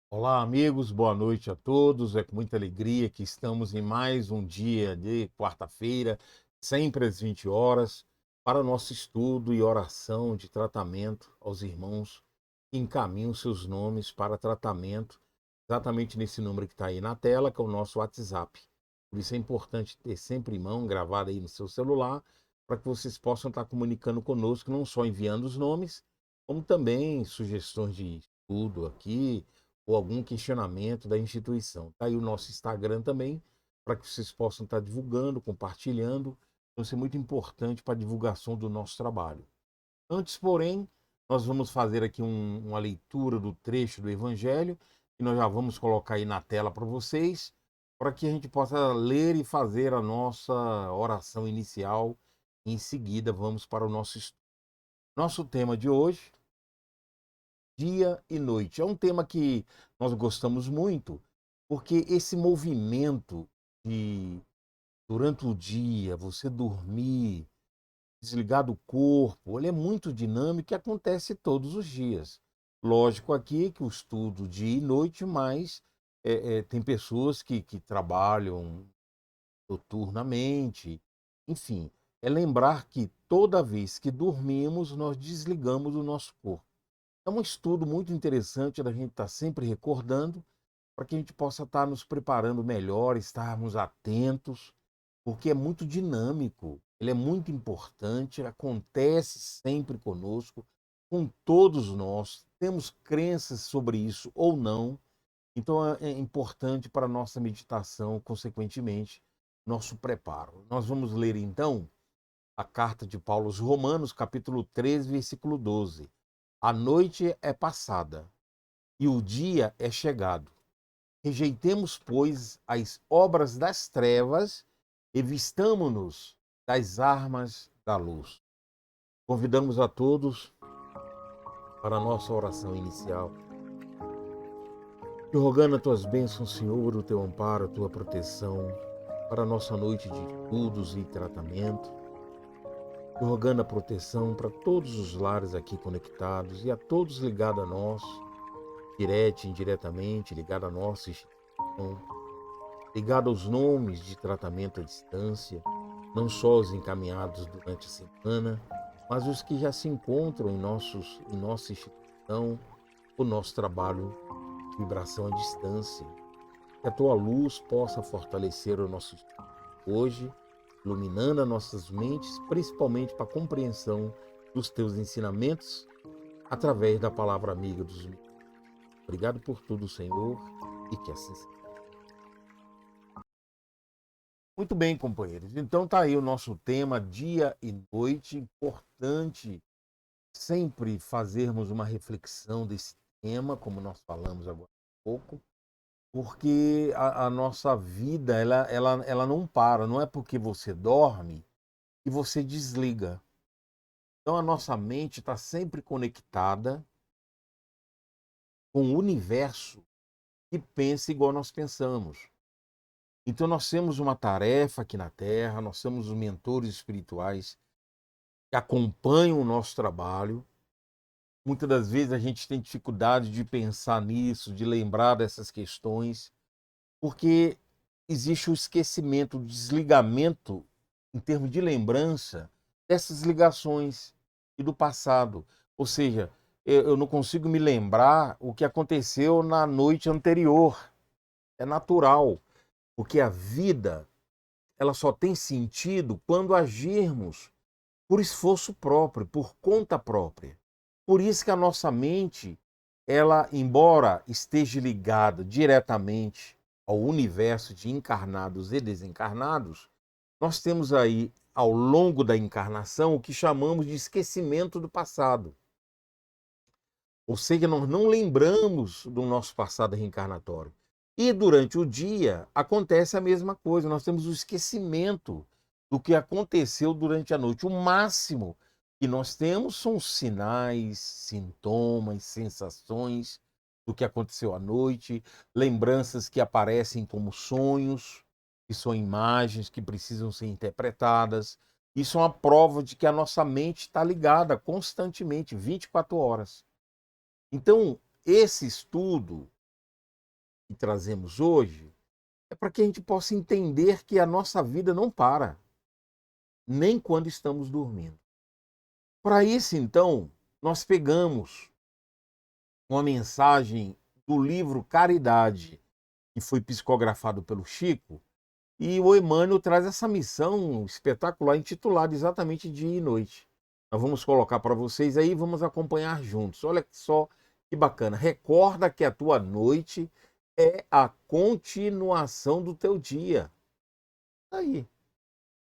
Olá, amigos, boa noite a todos. É com muita alegria que estamos em mais um dia de quarta-feira, sempre às 20 horas, para o nosso estudo e oração de tratamento aos irmãos que encaminham seus nomes para tratamento, exatamente nesse número que está aí na tela, que é o nosso WhatsApp. Por isso é importante ter sempre em mão, gravado aí no seu celular, para que vocês possam estar comunicando conosco, não só enviando os nomes, como também sugestões de estudo aqui, ou algum questionamento da instituição. Está aí o nosso Instagram também, para que vocês possam estar divulgando, compartilhando. Então, isso é muito importante para a divulgação do nosso trabalho. Antes, porém, nós vamos fazer aqui uma leitura do trecho do Evangelho, que nós já vamos colocar aí na tela para vocês, para que a gente possa ler e fazer a nossa oração inicial. E em seguida, vamos para o nosso estudo. Nosso tema de hoje: dia e noite. É um tema que nós gostamos muito, porque esse movimento de, durante o dia, você dormir, desligar do corpo, ele é muito dinâmico e acontece todos os dias. Lógico aqui que o estudo dia e noite, mas tem pessoas que trabalham noturnamente, enfim. É lembrar que toda vez que dormimos, nós desligamos o nosso corpo. É um estudo muito interessante da gente estar sempre recordando, para que a gente possa estar nos preparando melhor, estarmos atentos, porque é muito dinâmico, ele é muito importante, acontece sempre conosco, com todos nós, temos crenças sobre isso ou não, então é importante para a nossa meditação, consequentemente, nosso preparo. Nós vamos ler então a carta de Paulo aos Romanos, capítulo 13, versículo 12. A noite é passada e o dia é chegado. Rejeitemos, pois, as obras das trevas e vistamo-nos das armas da luz. Convidamos a todos para a nossa oração inicial. Te rogando as tuas bênçãos, Senhor, o teu amparo, a tua proteção para a nossa noite de estudos e tratamento. Te rogando a proteção para todos os lares aqui conectados e a todos ligados a nós, direto e indiretamente, ligados à nossa instituição, ligado aos nomes de tratamento à distância, não só os encaminhados durante a semana, mas os que já se encontram em nossa instituição, o nosso trabalho de vibração à distância. Que a tua luz possa fortalecer o nosso estudo hoje, iluminando as nossas mentes, principalmente para a compreensão dos teus ensinamentos, através da palavra amiga dos meus. Obrigado por tudo, Senhor, e que assim seja. Muito bem, companheiros. Então tá aí o nosso tema, dia e noite. Importante sempre fazermos uma reflexão desse tema, como nós falamos agora há pouco, porque a nossa vida, ela não para. Não é porque você dorme que você desliga. Então a nossa mente está sempre conectada com o universo que pensa igual nós pensamos. Então nós temos uma tarefa aqui na Terra, nós temos os mentores espirituais que acompanham o nosso trabalho. Muitas das vezes a gente tem dificuldade de pensar nisso, de lembrar dessas questões, porque existe o esquecimento, o desligamento em termos de lembrança dessas ligações e do passado. Ou seja, eu não consigo me lembrar o que aconteceu na noite anterior. É natural, porque a vida ela só tem sentido quando agirmos por esforço próprio, por conta própria. Por isso que a nossa mente, ela, embora esteja ligada diretamente ao universo de encarnados e desencarnados, nós temos aí, ao longo da encarnação, o que chamamos de esquecimento do passado. Ou seja, nós não lembramos do nosso passado reencarnatório. E durante o dia acontece a mesma coisa, nós temos o esquecimento do que aconteceu durante a noite. O máximo que nós temos são sinais, sintomas, sensações do que aconteceu à noite, lembranças que aparecem como sonhos, que são imagens que precisam ser interpretadas. Isso é uma prova de que a nossa mente está ligada constantemente, 24 horas. Então, esse estudo que trazemos hoje é para que a gente possa entender que a nossa vida não para, nem quando estamos dormindo. Para isso, então, nós pegamos uma mensagem do livro Caridade, que foi psicografado pelo Chico, e o Emmanuel traz essa missão espetacular, intitulada exatamente Dia e Noite. Nós vamos colocar para vocês aí, vamos acompanhar juntos. Olha só que bacana. Recorda que a tua noite é a continuação do teu dia. Aí.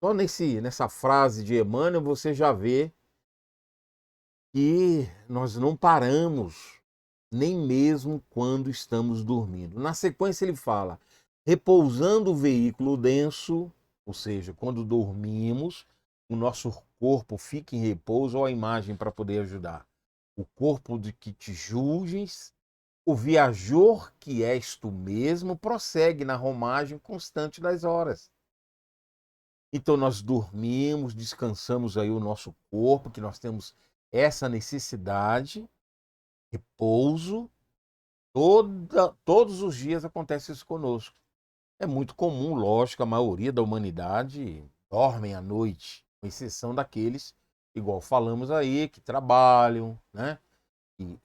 Só nessa frase de Emmanuel você já vê que nós não paramos, nem mesmo quando estamos dormindo. Na sequência ele fala, repousando o veículo denso, ou seja, quando dormimos, o nosso corpo fica em repouso, ou a imagem para poder ajudar. O corpo de que te julgues, o viajor que és tu mesmo, prossegue na romagem constante das horas. Então nós dormimos, descansamos aí o nosso corpo, que nós temos essa necessidade, repouso, todos os dias acontece isso conosco. É muito comum, lógico, a maioria da humanidade dormem à noite, com exceção daqueles, igual falamos aí, que trabalham, né? Que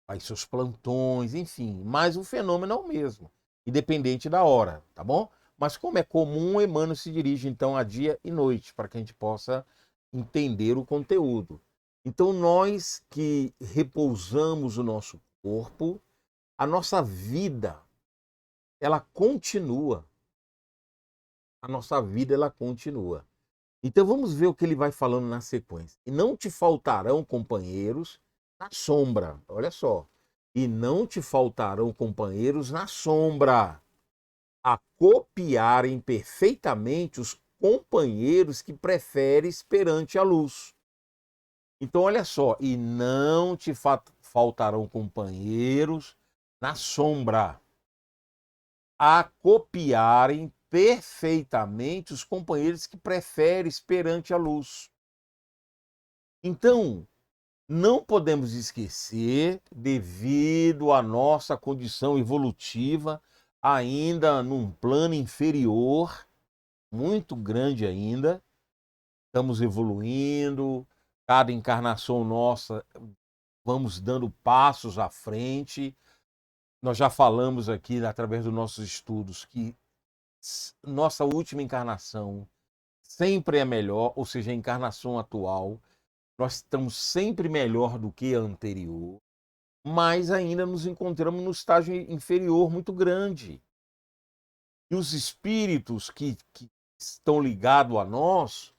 faz seus plantões, enfim. Mas o fenômeno é o mesmo, independente da hora, tá bom? Mas como é comum, Emmanuel se dirige então a dia e noite, para que a gente possa entender o conteúdo. Então nós que repousamos o nosso corpo, a nossa vida, ela continua. A nossa vida, ela continua. Então vamos ver o que ele vai falando na sequência. E não te faltarão companheiros na sombra. Olha só. E não te faltarão companheiros na sombra a copiarem perfeitamente os companheiros que preferes perante a luz. Então olha só. E não te faltarão companheiros na sombra, a copiarem perfeitamente os companheiros que preferem perante a luz. Então, não podemos esquecer, devido à nossa condição evolutiva, ainda num plano inferior, muito grande ainda, estamos evoluindo, cada encarnação nossa, vamos dando passos à frente. Nós já falamos aqui, através dos nossos estudos, que nossa última encarnação sempre é melhor, ou seja, a encarnação atual, nós estamos sempre melhor do que a anterior, mas ainda nos encontramos no estágio inferior muito grande. E os espíritos que estão ligados a nós,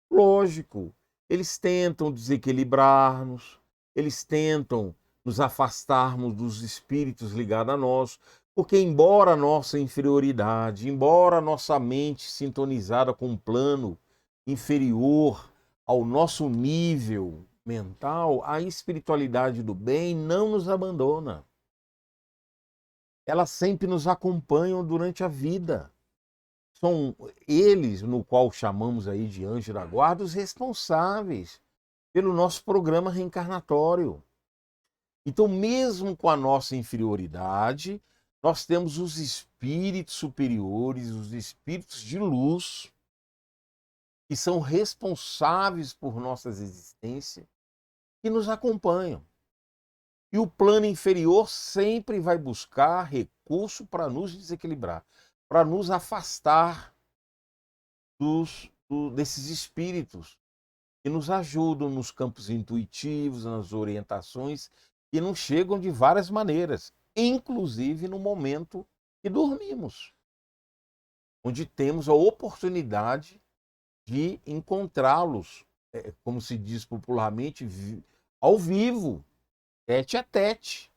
lógico, eles tentam desequilibrar-nos, eles tentam nos afastarmos dos espíritos ligados a nós, porque embora a nossa inferioridade, embora a nossa mente sintonizada com um plano inferior ao nosso nível mental, a espiritualidade do bem não nos abandona. Elas sempre nos acompanham durante a vida. São eles, no qual chamamos aí de anjo da guarda, os responsáveis pelo nosso programa reencarnatório. Então, mesmo com a nossa inferioridade, nós temos os espíritos superiores, os espíritos de luz, que são responsáveis por nossas existências, que nos acompanham. E o plano inferior sempre vai buscar recurso para nos desequilibrar, para nos afastar desses espíritos que nos ajudam nos campos intuitivos, nas orientações, e nos chegam de várias maneiras, inclusive no momento que dormimos, onde temos a oportunidade de encontrá-los, como se diz popularmente, ao vivo, tete a tete.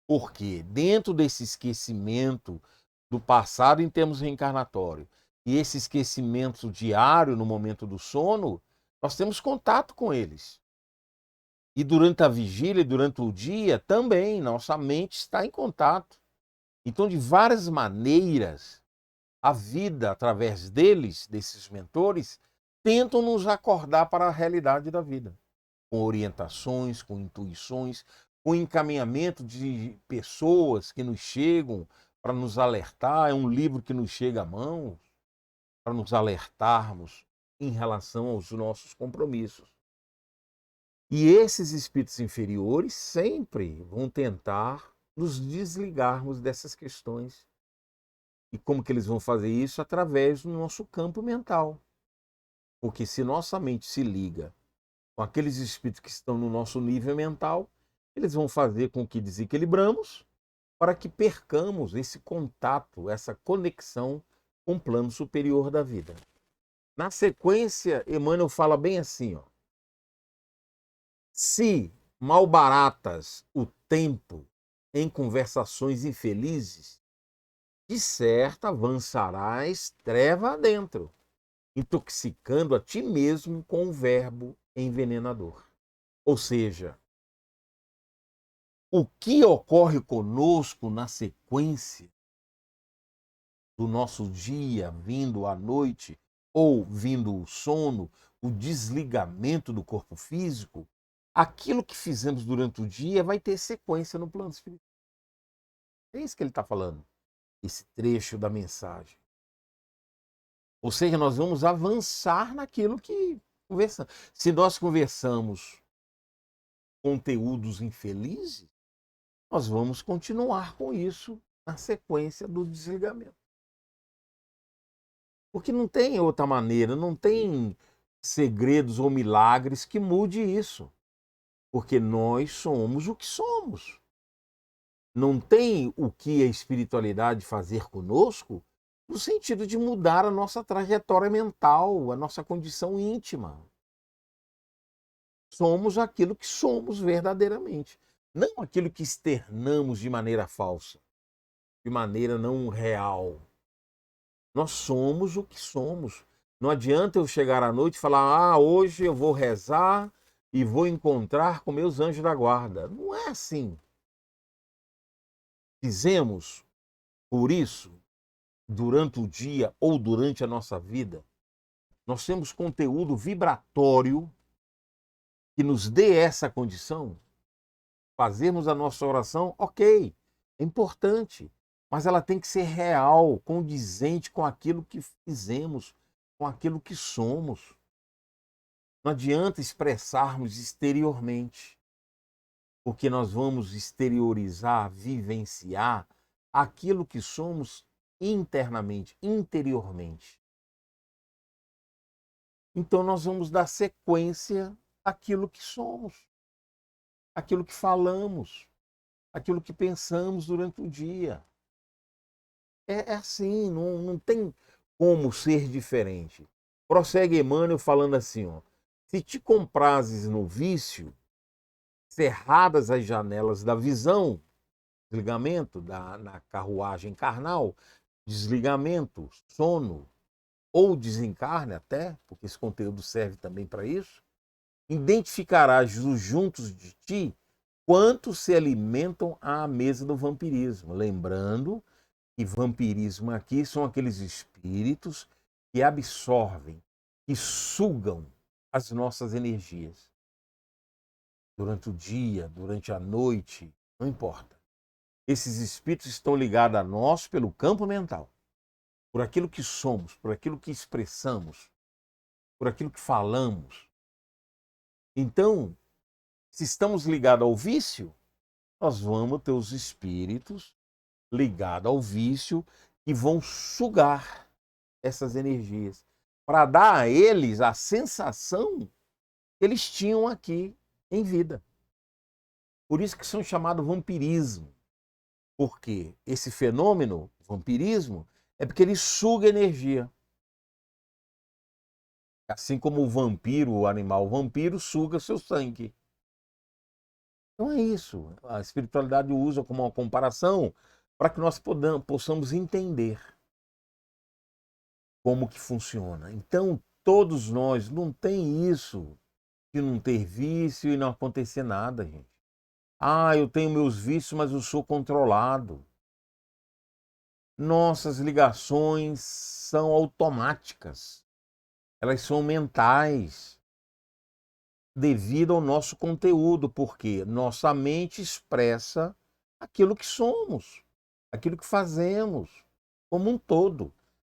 Porque dentro desse esquecimento do passado em termos reencarnatório e esse esquecimento diário no momento do sono, nós temos contato com eles. E durante a vigília, durante o dia, também nossa mente está em contato. Então, de várias maneiras, a vida, através deles, desses mentores, tentam nos acordar para a realidade da vida, com orientações, com intuições, com encaminhamento de pessoas que nos chegam para nos alertar. É um livro que nos chega à mão para nos alertarmos em relação aos nossos compromissos. E esses espíritos inferiores sempre vão tentar nos desligarmos dessas questões. E como que eles vão fazer isso? Através do nosso campo mental. Porque se nossa mente se liga com aqueles espíritos que estão no nosso nível mental, eles vão fazer com que desequilibramos para que percamos esse contato, essa conexão com o plano superior da vida. Na sequência, Emmanuel fala bem assim, ó: se malbaratas o tempo em conversações infelizes, de certo avançarás treva adentro, intoxicando a ti mesmo com o verbo envenenador. Ou seja, o que ocorre conosco na sequência do nosso dia, vindo à noite, ou vindo o sono, o desligamento do corpo físico, aquilo que fizemos durante o dia vai ter sequência no plano espiritual. É isso que ele está falando, esse trecho da mensagem. Ou seja, nós vamos avançar naquilo que conversamos. Se nós conversamos conteúdos infelizes, nós vamos continuar com isso na sequência do desligamento. Porque não tem outra maneira, não tem segredos ou milagres que mude isso. Porque nós somos o que somos. Não tem o que a espiritualidade fazer conosco no sentido de mudar a nossa trajetória mental, a nossa condição íntima. Somos aquilo que somos verdadeiramente, não aquilo que externamos de maneira falsa, de maneira não real. Nós somos o que somos. Não adianta eu chegar à noite e falar: hoje eu vou rezar e vou encontrar com meus anjos da guarda. Não é assim. fizemos por isso durante o dia ou durante a nossa vida, nós temos conteúdo vibratório que nos dê essa condição, fazermos a nossa oração, ok, é importante, mas ela tem que ser real, condizente com aquilo que fizemos, com aquilo que somos. Não adianta expressarmos exteriormente, porque nós vamos exteriorizar, vivenciar aquilo que somos internamente, interiormente. Então nós vamos dar sequência àquilo que somos, àquilo que falamos, àquilo que pensamos durante o dia. É assim, não tem como ser diferente. Prossegue Emmanuel falando assim, ó, se te comprases no vício, cerradas as janelas da visão, desligamento na carruagem carnal, desligamento, sono, ou desencarne até, porque esse conteúdo serve também para isso, identificarás os juntos de ti quantos se alimentam à mesa do vampirismo. Lembrando que vampirismo aqui são aqueles espíritos que absorvem, que sugam as nossas energias. Durante o dia, durante a noite, não importa. Esses espíritos estão ligados a nós pelo campo mental, por aquilo que somos, por aquilo que expressamos, por aquilo que falamos. Então, se estamos ligados ao vício, nós vamos ter os espíritos ligados ao vício que vão sugar essas energias para dar a eles a sensação que eles tinham aqui em vida. Por isso que são chamados vampirismo. Porque esse fenômeno, vampirismo, é porque ele suga energia. Assim como o vampiro, o animal vampiro, suga seu sangue. Então é isso. A espiritualidade usa como uma comparação para que nós possamos entender como que funciona. Então, todos nós, não tem isso de não ter vício e não acontecer nada, gente. Ah, eu tenho meus vícios, mas eu sou controlado. Nossas ligações são automáticas. Elas são mentais, devido ao nosso conteúdo, porque nossa mente expressa aquilo que somos, aquilo que fazemos, como um todo.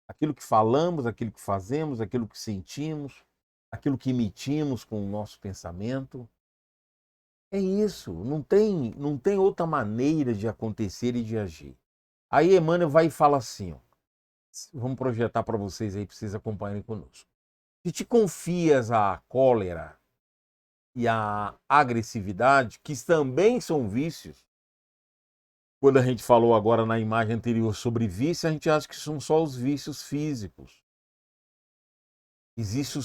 Aquilo que falamos, aquilo que fazemos, aquilo que sentimos, aquilo que emitimos com o nosso pensamento. É isso, não tem outra maneira de acontecer e de agir. Aí Emmanuel vai e fala assim, ó, vamos projetar para vocês aí, para vocês acompanharem conosco. Se te confias à cólera e à agressividade, que também são vícios, quando a gente falou agora na imagem anterior sobre vício, a gente acha que são só os vícios físicos. Existem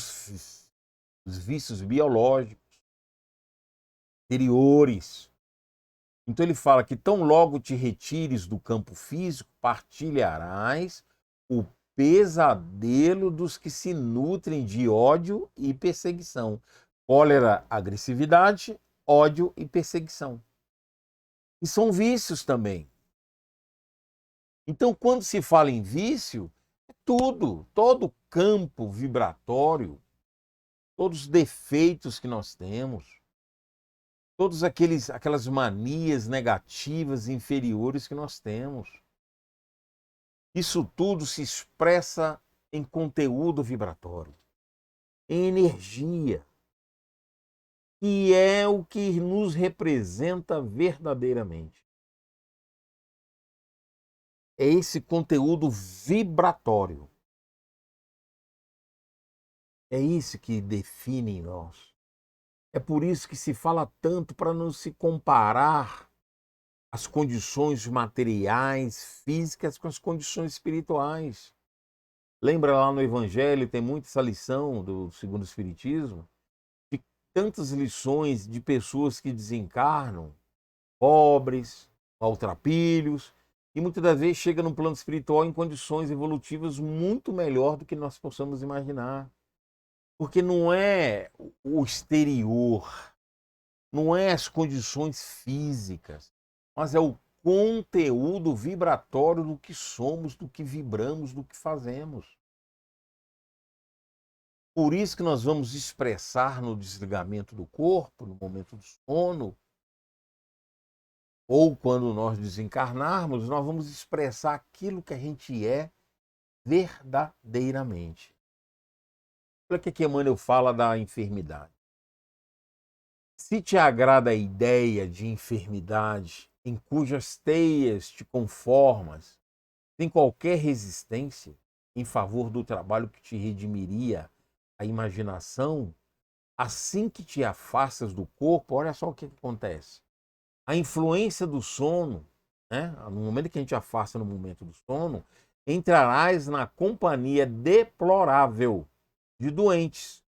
os vícios biológicos, interiores. Então ele fala que tão logo te retires do campo físico, partilharás o pesadelo dos que se nutrem de ódio e perseguição. Cólera, agressividade, ódio e perseguição. E são vícios também. Então, quando se fala em vício, é tudo, todo o campo vibratório, todos os defeitos que nós temos, todas aquelas manias negativas inferiores que nós temos. Isso tudo se expressa em conteúdo vibratório, em energia, que é o que nos representa verdadeiramente. É esse conteúdo vibratório. É isso que define nós. É por isso que se fala tanto para não se comparar as condições materiais, físicas, com as condições espirituais. Lembra lá no Evangelho, tem muita essa lição do segundo Espiritismo, de tantas lições de pessoas que desencarnam, pobres, maltrapilhos, e muitas das vezes chega no plano espiritual em condições evolutivas muito melhor do que nós possamos imaginar. Porque não é o exterior, não é as condições físicas, mas é o conteúdo vibratório do que somos, do que vibramos, do que fazemos. Por isso que nós vamos expressar no desligamento do corpo, no momento do sono, ou quando nós desencarnarmos, nós vamos expressar aquilo que a gente é verdadeiramente. Olha o que Emmanuel fala da enfermidade. Se te agrada a ideia de enfermidade em cujas teias te conformas, sem qualquer resistência em favor do trabalho que te redimiria a imaginação, assim que te afastas do corpo, olha só o que acontece. A influência do sono, né? No momento que a gente afasta no momento do sono, entrarás na companhia deplorável de doentes,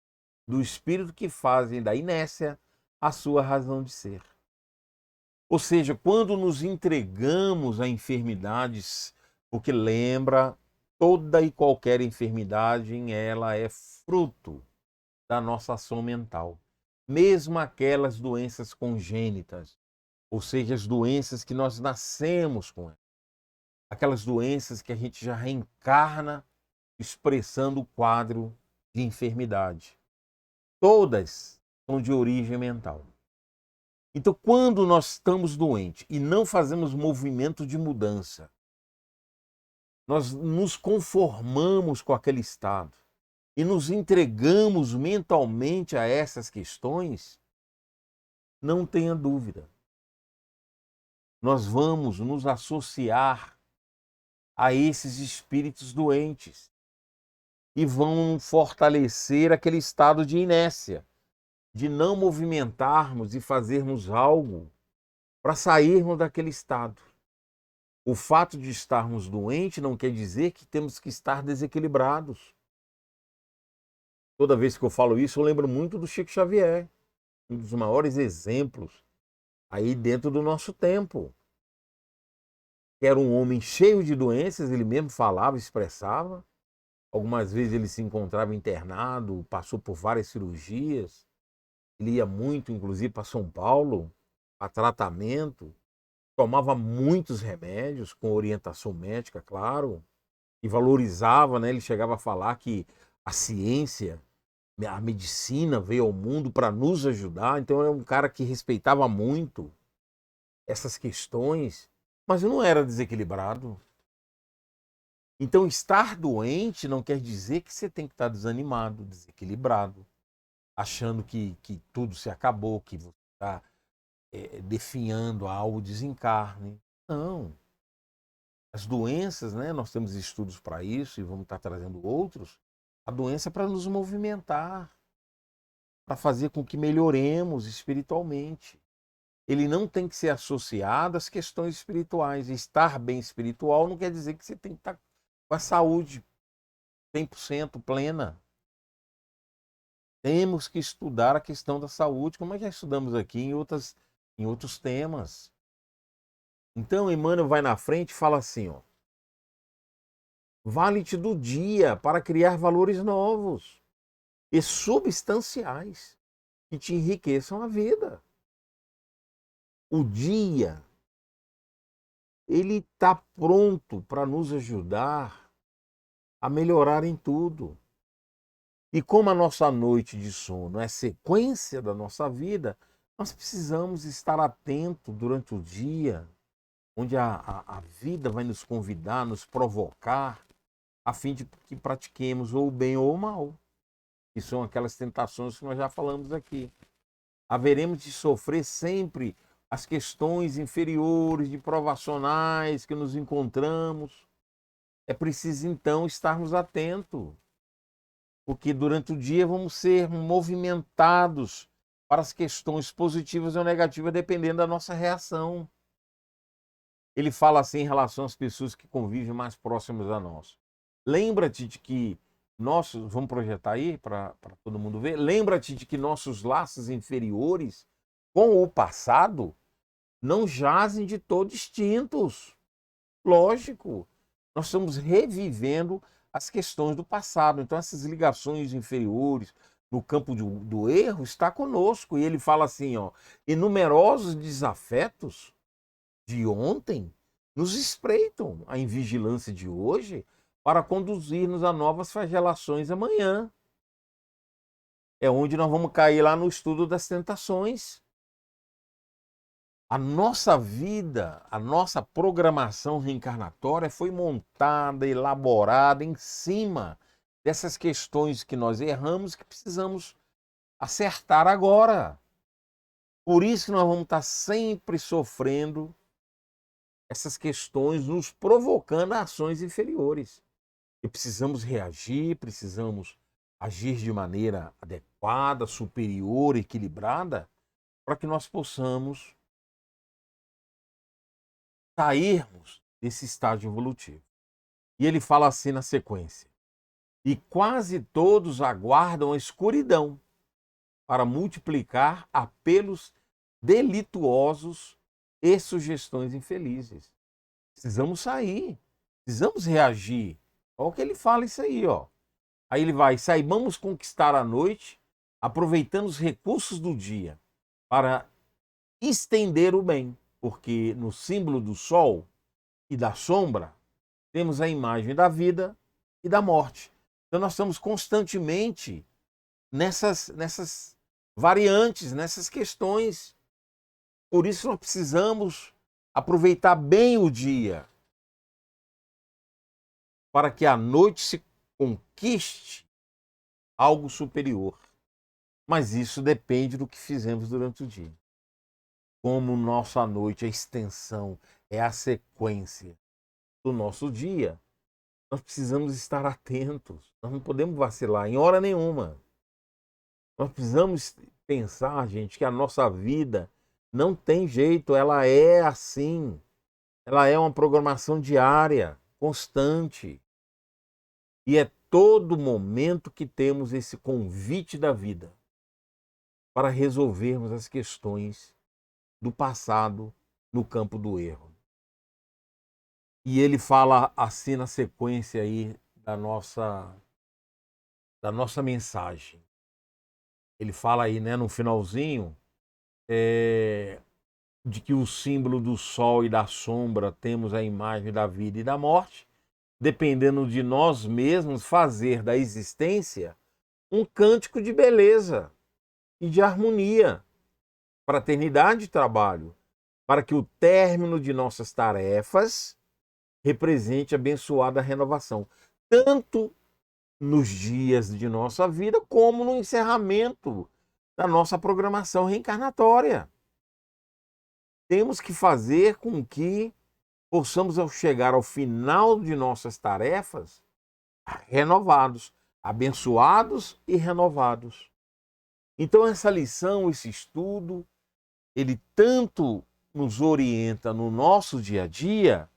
do espírito que fazem da inércia a sua razão de ser. Ou seja, quando nos entregamos a enfermidades, porque lembra, toda e qualquer enfermidade em ela é fruto da nossa ação mental. Mesmo aquelas doenças congênitas, ou seja, as doenças que nós nascemos com elas. Aquelas doenças que a gente já reencarna expressando o quadro de enfermidade. Todas são de origem mental. Então, quando nós estamos doentes e não fazemos movimento de mudança, nós nos conformamos com aquele estado e nos entregamos mentalmente a essas questões, não tenha dúvida, nós vamos nos associar a esses espíritos doentes e vão fortalecer aquele estado de inércia, de não movimentarmos e fazermos algo para sairmos daquele estado. O fato de estarmos doentes não quer dizer que temos que estar desequilibrados. Toda vez que eu falo isso, eu lembro muito do Chico Xavier, um dos maiores exemplos aí dentro do nosso tempo. Era um homem cheio de doenças, ele mesmo falava, expressava. Algumas vezes ele se encontrava internado, passou por várias cirurgias. Ele ia muito, inclusive, para São Paulo, para tratamento. Tomava muitos remédios, com orientação médica, claro. E valorizava, né? Ele chegava a falar que a ciência, a medicina veio ao mundo para nos ajudar. Então, era um cara que respeitava muito essas questões, mas não era desequilibrado. Então, estar doente não quer dizer que você tem que estar desanimado, desequilibrado, achando que tudo se acabou, que você está definhando ao desencarne. Não. As doenças, né, nós temos estudos para isso e vamos estar trazendo outros. A doença é para nos movimentar, para fazer com que melhoremos espiritualmente. Ele não tem que ser associado às questões espirituais. Estar bem espiritual não quer dizer que você tem que estar com a saúde 100% plena. Temos que estudar a questão da saúde, como já estudamos aqui em outros temas. Então, Emmanuel vai na frente e fala assim, ó, vale-te do dia para criar valores novos e substanciais que te enriqueçam a vida. O dia, ele está pronto para nos ajudar a melhorar em tudo. E como a nossa noite de sono é sequência da nossa vida, nós precisamos estar atentos durante o dia, onde a vida vai nos convidar, nos provocar, a fim de que pratiquemos ou o bem ou o mal, que são aquelas tentações que nós já falamos aqui. Haveremos de sofrer sempre as questões inferiores, de provacionais que nos encontramos. É preciso, então, estarmos atentos, porque durante o dia vamos ser movimentados para as questões positivas ou negativas, dependendo da nossa reação. Ele fala assim em relação às pessoas que convivem mais próximas a nós. Lembra-te de que vamos projetar aí para todo mundo ver, lembra-te de que nossos laços inferiores com o passado não jazem de todo extintos. Lógico, nós estamos revivendo as questões do passado. Então, essas ligações inferiores no campo do erro está conosco. E ele fala assim, ó, e numerosos desafetos de ontem nos espreitam a invigilância de hoje para conduzir-nos a novas flagelações amanhã. É onde nós vamos cair lá no estudo das tentações. A nossa vida, a nossa programação reencarnatória foi montada, elaborada em cima dessas questões que nós erramos, que precisamos acertar agora. Por isso que nós vamos estar sempre sofrendo essas questões, nos provocando a ações inferiores. E precisamos reagir, precisamos agir de maneira adequada, superior, equilibrada, para que nós possamos sairmos desse estágio evolutivo. E ele fala assim na sequência: e quase todos aguardam a escuridão para multiplicar apelos delituosos e sugestões infelizes. Precisamos sair, precisamos reagir. Olha o que ele fala isso aí, ó. Aí ele vai: saibamos conquistar a noite, aproveitando os recursos do dia para estender o bem, porque no símbolo do sol e da sombra temos a imagem da vida e da morte. Então nós estamos constantemente nessas variantes, nessas questões. Por isso nós precisamos aproveitar bem o dia, para que à noite se conquiste algo superior. Mas isso depende do que fizemos durante o dia. Como nossa noite, a extensão, é a sequência do nosso dia, nós precisamos estar atentos. Nós não podemos vacilar em hora nenhuma. Nós precisamos pensar, gente, que a nossa vida não tem jeito, ela é assim. Ela é uma programação diária, constante. E é todo momento que temos esse convite da vida para resolvermos as questões do passado no campo do erro. E ele fala assim na sequência aí da nossa mensagem. Ele fala aí, né, no finalzinho, de que o símbolo do sol e da sombra temos a imagem da vida e da morte, dependendo de nós mesmos fazer da existência um cântico de beleza e de harmonia, fraternidade e trabalho, para que o término de nossas tarefas represente abençoada renovação, tanto nos dias de nossa vida, como no encerramento da nossa programação reencarnatória. Temos que fazer com que possamos chegar ao final de nossas tarefas renovados, abençoados e renovados. Então essa lição, esse estudo, ele tanto nos orienta no nosso dia a dia,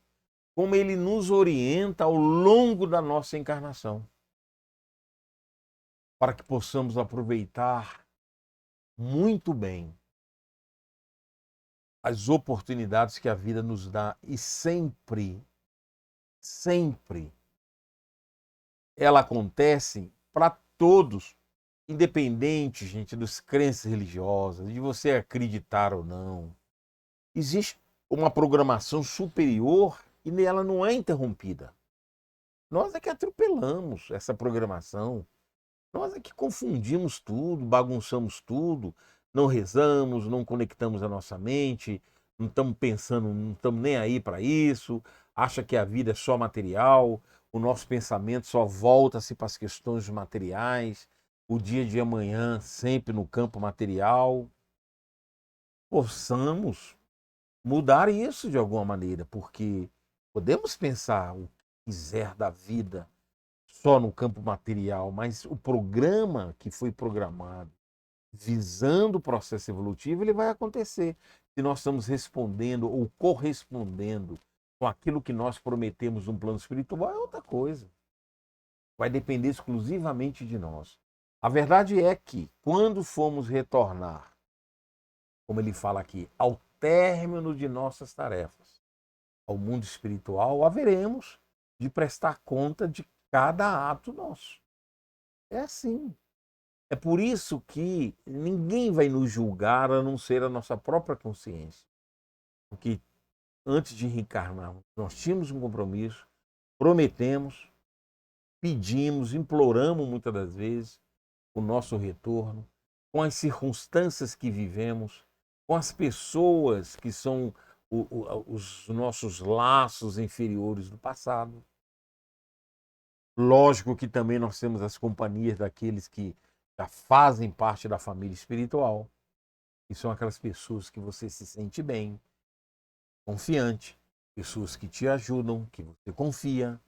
como ele nos orienta ao longo da nossa encarnação, para que possamos aproveitar muito bem as oportunidades que a vida nos dá, e sempre, sempre ela acontece para todos, independente, gente, das crenças religiosas, de você acreditar ou não. Existe uma programação superior e ela não é interrompida. Nós é que atropelamos essa programação. Nós é que confundimos tudo, bagunçamos tudo, não rezamos, não conectamos a nossa mente, não estamos pensando, não estamos nem aí para isso, acha que a vida é só material, o nosso pensamento só volta-se para as questões materiais, o dia de amanhã sempre no campo material. Possamos mudar isso de alguma maneira, porque podemos pensar o que quiser da vida só no campo material, mas o programa que foi programado visando o processo evolutivo, ele vai acontecer. Se nós estamos respondendo ou correspondendo com aquilo que nós prometemos no plano espiritual, é outra coisa. Vai depender exclusivamente de nós. A verdade é que, quando formos retornar, como ele fala aqui, ao término de nossas tarefas, ao mundo espiritual, haveremos de prestar conta de cada ato nosso. É assim. É por isso que ninguém vai nos julgar a não ser a nossa própria consciência. Porque antes de reencarnarmos. Nós tínhamos um compromisso, prometemos, pedimos, imploramos muitas das vezes o nosso retorno, com as circunstâncias que vivemos, com as pessoas que são os nossos laços inferiores do passado. Lógico que também nós temos as companhias daqueles que já fazem parte da família espiritual, e são aquelas pessoas que você se sente bem, confiante, pessoas que te ajudam, que você confia.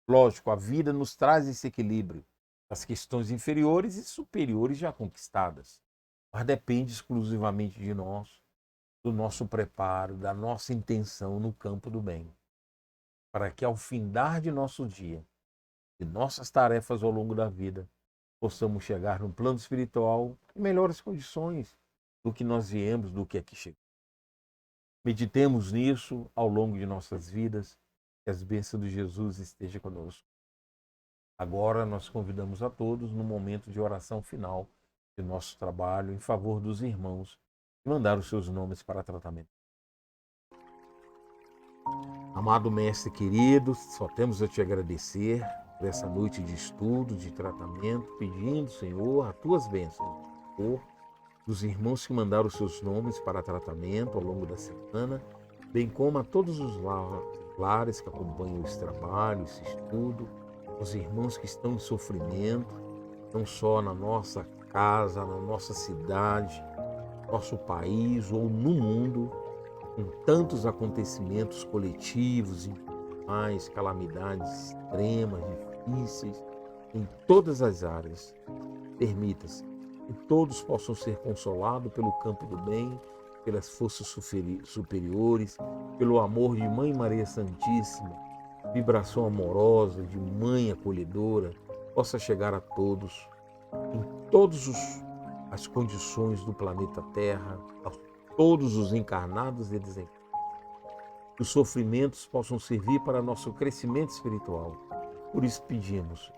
Lógico, a vida nos traz esse equilíbrio das questões inferiores e superiores já conquistadas, mas depende exclusivamente de nós, do nosso preparo, da nossa intenção no campo do bem, para que ao findar de nosso dia, de nossas tarefas ao longo da vida, possamos chegar no plano espiritual em melhores condições do que nós viemos, do que aqui chegamos. Meditemos nisso ao longo de nossas vidas, que as bênçãos de Jesus estejam conosco. Agora nós convidamos a todos no momento de oração final de nosso trabalho em favor dos irmãos que mandaram os seus nomes para tratamento. Amado Mestre querido, só temos a te agradecer por essa noite de estudo, de tratamento, pedindo, Senhor, as tuas bênçãos, por dos irmãos que mandaram os seus nomes para tratamento ao longo da semana, bem como a todos os lares que acompanham esse trabalho, esse estudo, os irmãos que estão em sofrimento, não só na nossa casa, na nossa cidade, nosso país ou no mundo, com tantos acontecimentos coletivos, individuais, calamidades extremas, difíceis, em todas as áreas. Permita-se que todos possam ser consolados pelo campo do bem, pelas forças superiores, pelo amor de Mãe Maria Santíssima, vibração amorosa de Mãe acolhedora, possa chegar a todos, em todas as condições do planeta Terra, a todos os encarnados e desencarnados. Que os sofrimentos possam servir para nosso crescimento espiritual. Por isso pedimos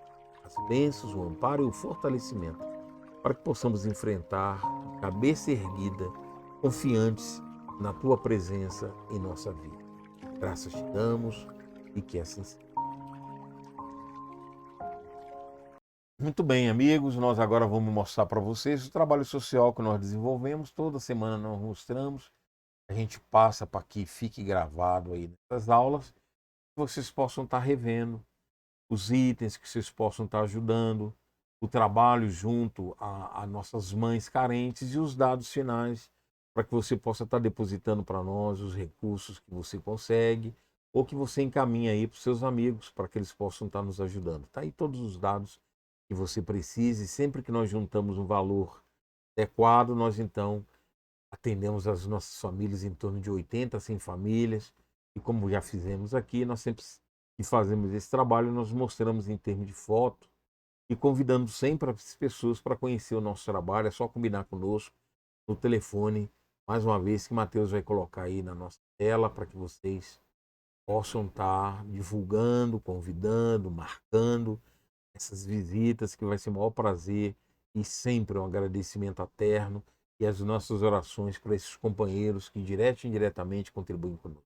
as bênçãos, o amparo e o fortalecimento, para que possamos enfrentar, cabeça erguida, confiantes na Tua presença em nossa vida. Graças te damos e que assim seja. Muito bem, amigos, nós agora vamos mostrar para vocês o trabalho social que nós desenvolvemos. Toda semana nós mostramos, a gente passa para que fique gravado aí nessas aulas, que vocês possam estar revendo os itens, que vocês possam estar ajudando, o trabalho junto a nossas mães carentes e os dados finais, para que você possa estar depositando para nós os recursos que você consegue ou que você encaminha aí para os seus amigos, para que eles possam estar nos ajudando. Tá aí todos os dados que você precise. Sempre que nós juntamos um valor adequado, nós então atendemos as nossas famílias, em torno de 80 a 100 famílias, e como já fizemos aqui, nós sempre que fazemos esse trabalho, nós mostramos em termos de foto e convidamos sempre as pessoas para conhecer o nosso trabalho. É só combinar conosco no telefone, mais uma vez, que Mateus vai colocar aí na nossa tela, para que vocês possam estar divulgando, convidando, marcando essas visitas, que vai ser o maior prazer e sempre um agradecimento eterno, e as nossas orações para esses companheiros que direta e indiretamente contribuem conosco.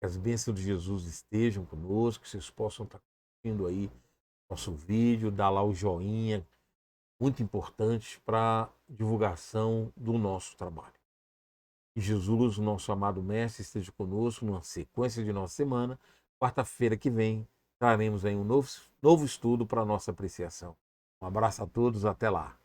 Que as bênçãos de Jesus estejam conosco, que vocês possam estar curtindo aí nosso vídeo, dar lá o joinha, muito importante para a divulgação do nosso trabalho. Que Jesus, nosso amado Mestre, esteja conosco numa sequência de nossa semana. Quarta-feira que vem, traremos aí um novo estudo para a nossa apreciação. Um abraço a todos, até lá.